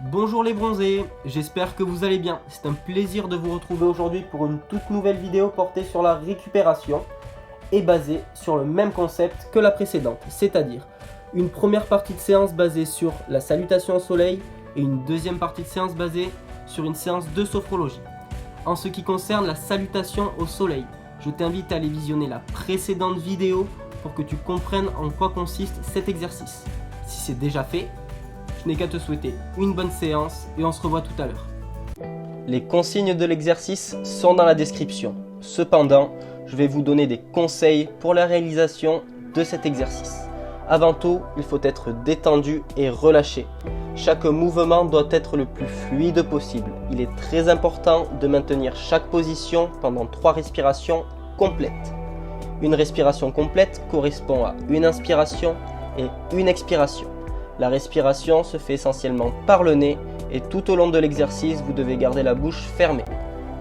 Bonjour les bronzés, j'espère que vous allez bien. C'est un plaisir de vous retrouver aujourd'hui pour une toute nouvelle vidéo portée sur la récupération et basée sur le même concept que la précédente, c'est-à-dire une première partie de séance basée sur la salutation au soleil et une deuxième partie de séance basée sur une séance de sophrologie. En ce qui concerne la salutation au soleil, je t'invite à aller visionner la précédente vidéo pour que tu comprennes en quoi consiste cet exercice. Si c'est déjà fait, je n'ai qu'à te souhaiter une bonne séance et on se revoit tout à l'heure. Les consignes de l'exercice sont dans la description. Cependant, je vais vous donner des conseils pour la réalisation de cet exercice. Avant tout, il faut être détendu et relâché. Chaque mouvement doit être le plus fluide possible. Il est très important de maintenir chaque position pendant 3 respirations complètes. Une respiration complète correspond à une inspiration et une expiration. La respiration se fait essentiellement par le nez et tout au long de l'exercice, vous devez garder la bouche fermée.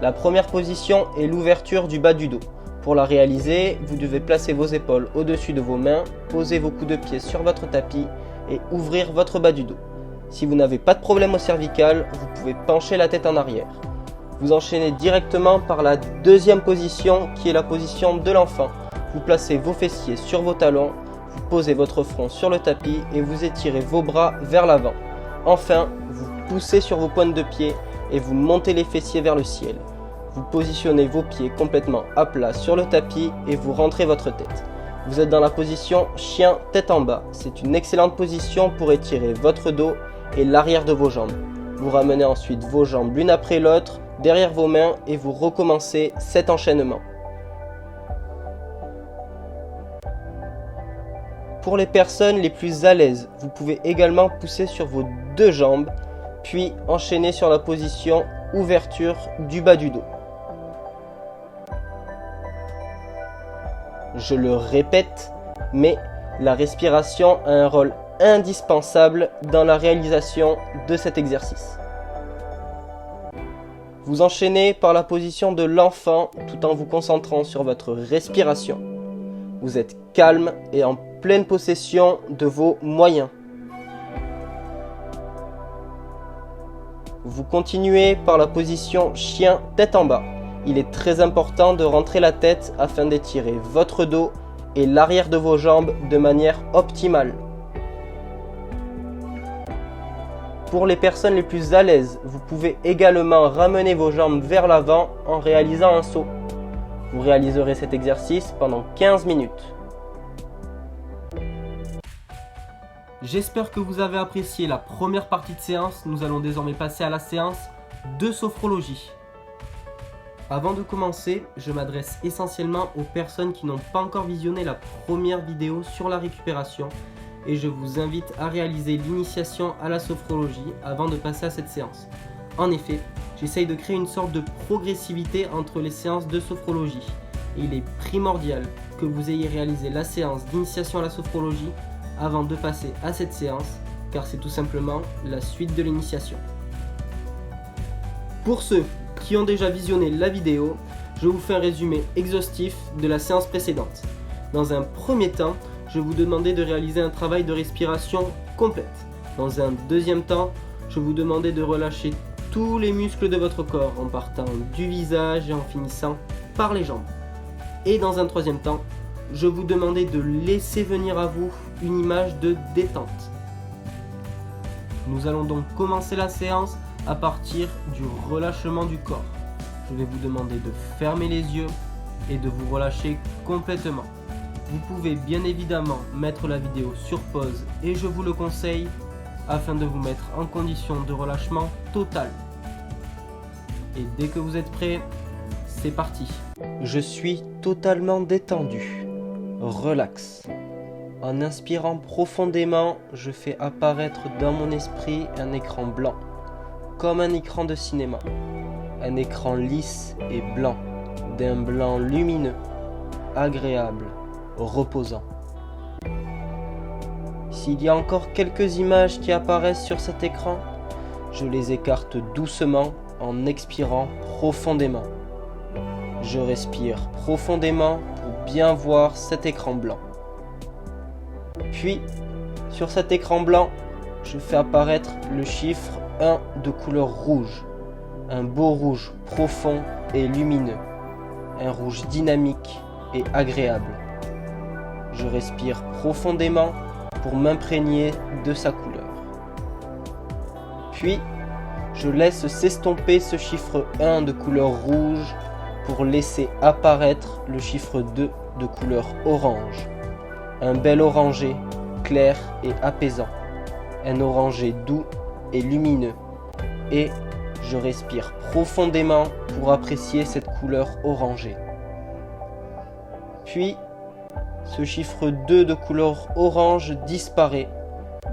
La première position est l'ouverture du bas du dos. Pour la réaliser, vous devez placer vos épaules au-dessus de vos mains, poser vos coups de pied sur votre tapis et ouvrir votre bas du dos. Si vous n'avez pas de problème au cervical, vous pouvez pencher la tête en arrière. Vous enchaînez directement par la deuxième position qui est la position de l'enfant. Vous placez vos fessiers sur vos talons. Vous posez votre front sur le tapis et vous étirez vos bras vers l'avant. Enfin, vous poussez sur vos pointes de pied et vous montez les fessiers vers le ciel. Vous positionnez vos pieds complètement à plat sur le tapis et vous rentrez votre tête. Vous êtes dans la position chien tête en bas. C'est une excellente position pour étirer votre dos et l'arrière de vos jambes. Vous ramenez ensuite vos jambes l'une après l'autre derrière vos mains et vous recommencez cet enchaînement. Pour les personnes les plus à l'aise, vous pouvez également pousser sur vos deux jambes, puis enchaîner sur la position ouverture du bas du dos. Je le répète, mais la respiration a un rôle indispensable dans la réalisation de cet exercice. Vous enchaînez par la position de l'enfant tout en vous concentrant sur votre respiration. Vous êtes calme et en pleine possession de vos moyens. Vous continuez par la position chien tête en bas. Il est très important de rentrer la tête afin d'étirer votre dos et l'arrière de vos jambes de manière optimale. Pour les personnes les plus à l'aise, vous pouvez également ramener vos jambes vers l'avant en réalisant un saut. Vous réaliserez cet exercice pendant 15 minutes. J'espère que vous avez apprécié la première partie de séance. Nous allons désormais passer à la séance de sophrologie. Avant de commencer, je m'adresse essentiellement aux personnes qui n'ont pas encore visionné la première vidéo sur la récupération et je vous invite à réaliser l'initiation à la sophrologie avant de passer à cette séance. En effet, j'essaye de créer une sorte de progressivité entre les séances de sophrologie et il est primordial que vous ayez réalisé la séance d'initiation à la sophrologie avant de passer à cette séance car c'est tout simplement la suite de l'initiation. Pour ceux qui ont déjà visionné la vidéo, je vous fais un résumé exhaustif de la séance précédente. Dans un premier temps, je vous demandais de réaliser un travail de respiration complète. Dans un deuxième temps, je vous demandais de relâcher tous les muscles de votre corps en partant du visage et en finissant par les jambes. Et dans un troisième temps, je vous demandais de laisser venir à vous une image de détente. Nous allons donc commencer la séance à partir du relâchement du corps. Je vais vous demander de fermer les yeux et de vous relâcher complètement. Vous pouvez bien évidemment mettre la vidéo sur pause et je vous le conseille afin de vous mettre en condition de relâchement total. Et dès que vous êtes prêts, c'est parti. Je suis totalement détendu. Relax. En inspirant profondément, je fais apparaître dans mon esprit un écran blanc, comme un écran de cinéma. Un écran lisse et blanc, d'un blanc lumineux, agréable, reposant. S'il y a encore quelques images qui apparaissent sur cet écran, je les écarte doucement en expirant profondément. Je respire profondément pour bien voir cet écran blanc. Puis, sur cet écran blanc, je fais apparaître le chiffre 1 de couleur rouge. Un beau rouge profond et lumineux. Un rouge dynamique et agréable. Je respire profondément pour m'imprégner de sa couleur. Puis, je laisse s'estomper ce chiffre 1 de couleur rouge pour laisser apparaître le chiffre 2 de couleur orange. Un bel orangé, clair et apaisant. Un orangé doux et lumineux. Et je respire profondément pour apprécier cette couleur orangée. Puis, ce chiffre 2 de couleur orange disparaît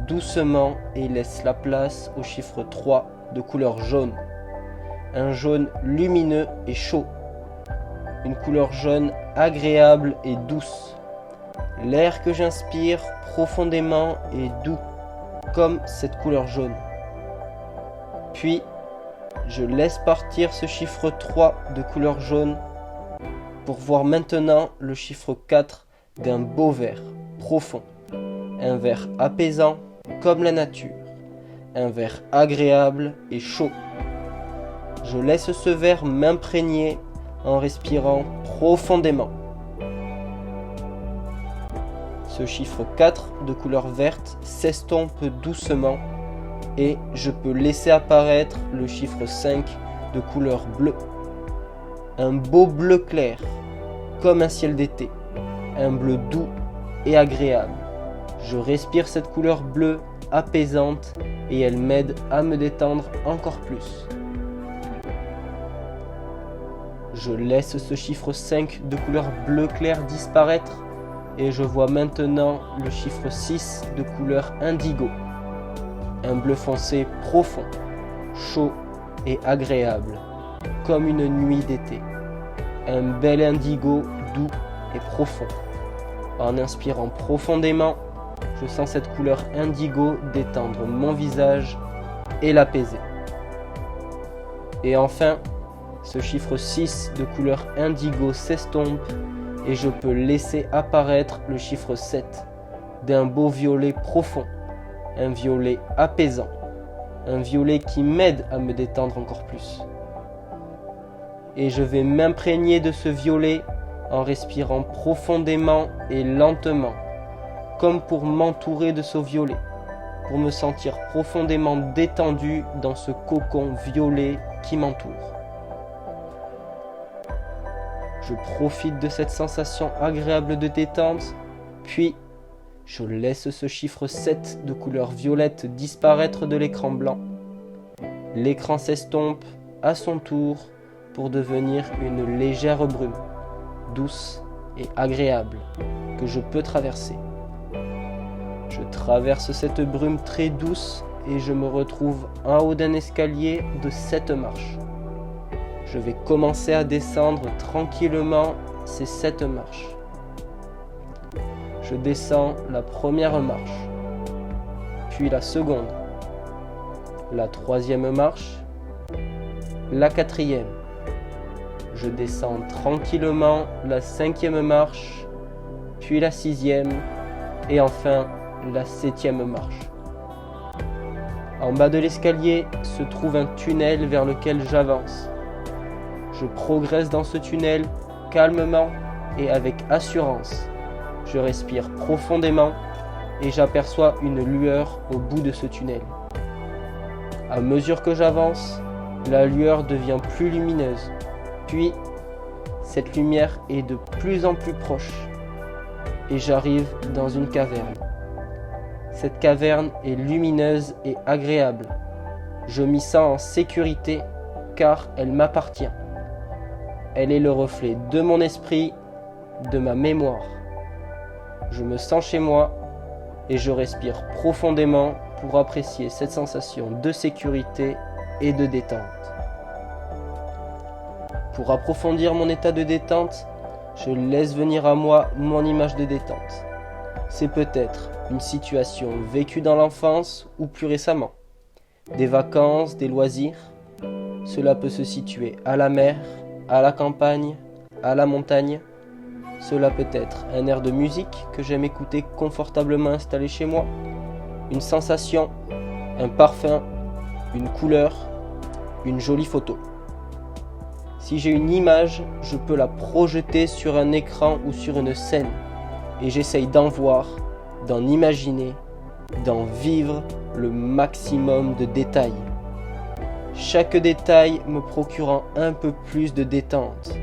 doucement et laisse la place au chiffre 3 de couleur jaune. Un jaune lumineux et chaud. Une couleur jaune agréable et douce. L'air que j'inspire profondément est doux, comme cette couleur jaune. Puis, je laisse partir ce chiffre 3 de couleur jaune pour voir maintenant le chiffre 4 d'un beau vert profond. Un vert apaisant comme la nature. Un vert agréable et chaud. Je laisse ce vert m'imprégner en respirant profondément. Ce chiffre 4 de couleur verte s'estompe doucement et je peux laisser apparaître le chiffre 5 de couleur bleue. Un beau bleu clair, comme un ciel d'été. Un bleu doux et agréable. Je respire cette couleur bleue apaisante et elle m'aide à me détendre encore plus. Je laisse ce chiffre 5 de couleur bleu clair disparaître et je vois maintenant le chiffre 6 de couleur indigo. Un bleu foncé profond, chaud et agréable, comme une nuit d'été. Un bel indigo doux et profond. En inspirant profondément, je sens cette couleur indigo détendre mon visage et l'apaiser. Et enfin, ce chiffre 6 de couleur indigo s'estompe et je peux laisser apparaître le chiffre 7 d'un beau violet profond, un violet apaisant, un violet qui m'aide à me détendre encore plus. Et je vais m'imprégner de ce violet en respirant profondément et lentement, comme pour m'entourer de ce violet, pour me sentir profondément détendu dans ce cocon violet qui m'entoure. Je profite de cette sensation agréable de détente, puis je laisse ce chiffre 7 de couleur violette disparaître de l'écran blanc. L'écran s'estompe à son tour pour devenir une légère brume, douce et agréable, que je peux traverser. Je traverse cette brume très douce et je me retrouve en haut d'un escalier de 7 marches. Je vais commencer à descendre tranquillement ces 7 marches. Je descends la première marche, puis la seconde, la troisième marche, la quatrième. Je descends tranquillement la cinquième marche, puis la sixième et enfin la septième marche. En bas de l'escalier se trouve un tunnel vers lequel j'avance. Je progresse dans ce tunnel calmement et avec assurance. Je respire profondément et j'aperçois une lueur au bout de ce tunnel. À mesure que j'avance, la lueur devient plus lumineuse. Puis, cette lumière est de plus en plus proche et j'arrive dans une caverne. Cette caverne est lumineuse et agréable. Je m'y sens en sécurité car elle m'appartient. Elle est le reflet de mon esprit, de ma mémoire. Je me sens chez moi et je respire profondément pour apprécier cette sensation de sécurité et de détente. Pour approfondir mon état de détente, je laisse venir à moi mon image de détente. C'est peut-être une situation vécue dans l'enfance ou plus récemment. Des vacances, des loisirs. Cela peut se situer à la mer, à la campagne, à la montagne. Cela peut être un air de musique que j'aime écouter confortablement installé chez moi. Une sensation, un parfum, une couleur, une jolie photo. Si j'ai une image, je peux la projeter sur un écran ou sur une scène et j'essaye d'en voir, d'en imaginer, d'en vivre le maximum de détails. Chaque détail me procurant un peu plus de détente.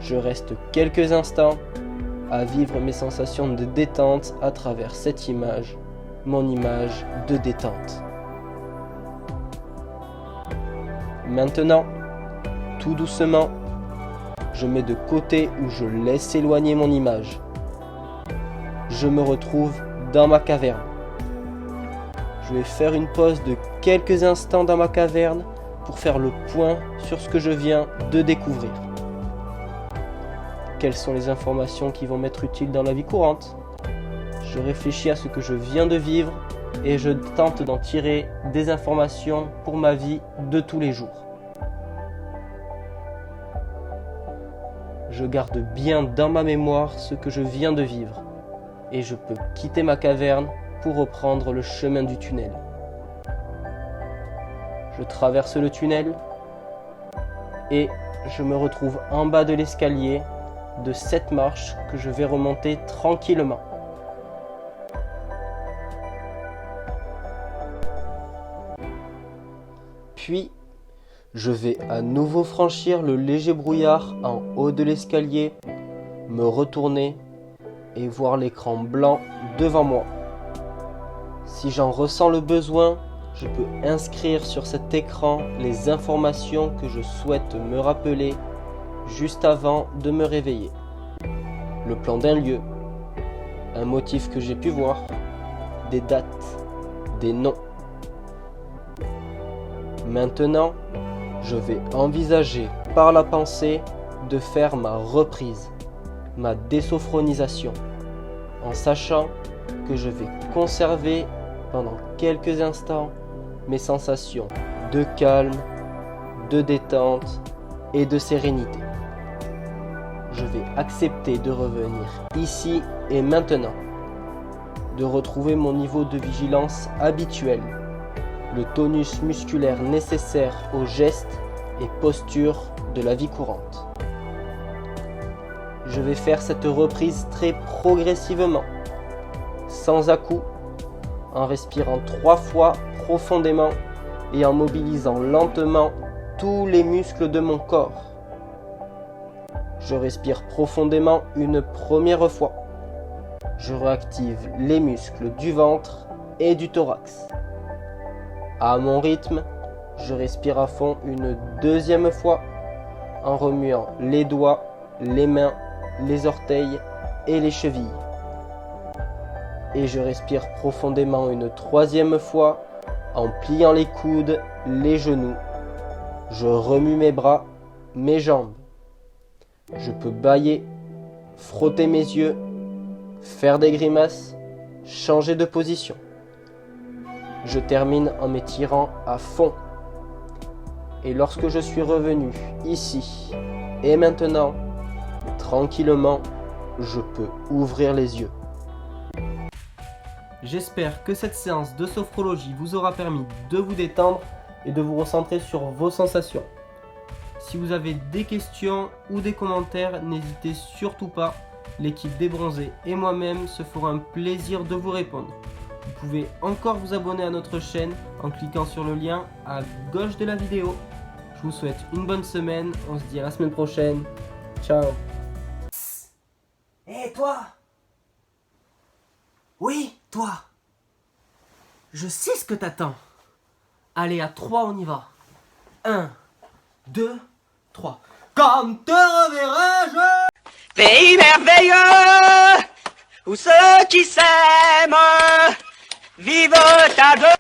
Je reste quelques instants à vivre mes sensations de détente à travers cette image, mon image de détente. Maintenant, tout doucement, je mets de côté ou je laisse éloigner mon image. Je me retrouve dans ma caverne. Je vais faire une pause de quelques instants dans ma caverne pour faire le point sur ce que je viens de découvrir. Quelles sont les informations qui vont m'être utiles dans la vie courante? Je réfléchis à ce que je viens de vivre et je tente d'en tirer des informations pour ma vie de tous les jours. Je garde bien dans ma mémoire ce que je viens de vivre et je peux quitter ma caverne pour reprendre le chemin du tunnel. Je traverse le tunnel et je me retrouve en bas de l'escalier de cette marche que je vais remonter tranquillement. Puis, je vais à nouveau franchir le léger brouillard en haut de l'escalier, me retourner et voir l'écran blanc devant moi. Si j'en ressens le besoin, je peux inscrire sur cet écran les informations que je souhaite me rappeler juste avant de me réveiller. Le plan d'un lieu, un motif que j'ai pu voir, des dates, des noms. Maintenant, je vais envisager par la pensée de faire ma reprise, ma désophronisation, en sachant que je vais conserver pendant quelques instants mes sensations de calme, de détente et de sérénité. Je vais accepter de revenir ici et maintenant, de retrouver mon niveau de vigilance habituel, le tonus musculaire nécessaire aux gestes et postures de la vie courante. Je vais faire cette reprise très progressivement, sans à-coups, en respirant 3 fois profondément et en mobilisant lentement tous les muscles de mon corps. Je respire profondément une première fois. Je réactive les muscles du ventre et du thorax. À mon rythme, je respire à fond une deuxième fois en remuant les doigts, les mains, les orteils et les chevilles. Et je respire profondément une troisième fois en pliant les coudes, les genoux. Je remue mes bras, mes jambes. Je peux bâiller, frotter mes yeux, faire des grimaces, changer de position. Je termine en m'étirant à fond. Et lorsque je suis revenu ici et maintenant, tranquillement, je peux ouvrir les yeux. J'espère que cette séance de sophrologie vous aura permis de vous détendre et de vous recentrer sur vos sensations. Si vous avez des questions ou des commentaires, n'hésitez surtout pas. L'équipe des Bronzés et moi-même se ferons un plaisir de vous répondre. Vous pouvez encore vous abonner à notre chaîne en cliquant sur le lien à gauche de la vidéo. Je vous souhaite une bonne semaine. On se dit à la semaine prochaine. Ciao. Hé, toi! Oui, toi! Je sais ce que t'attends. Allez, à 3, on y va. 1, 2, 3. Quand te reverrai-je? Pays merveilleux, où ceux qui s'aiment vivent à deux.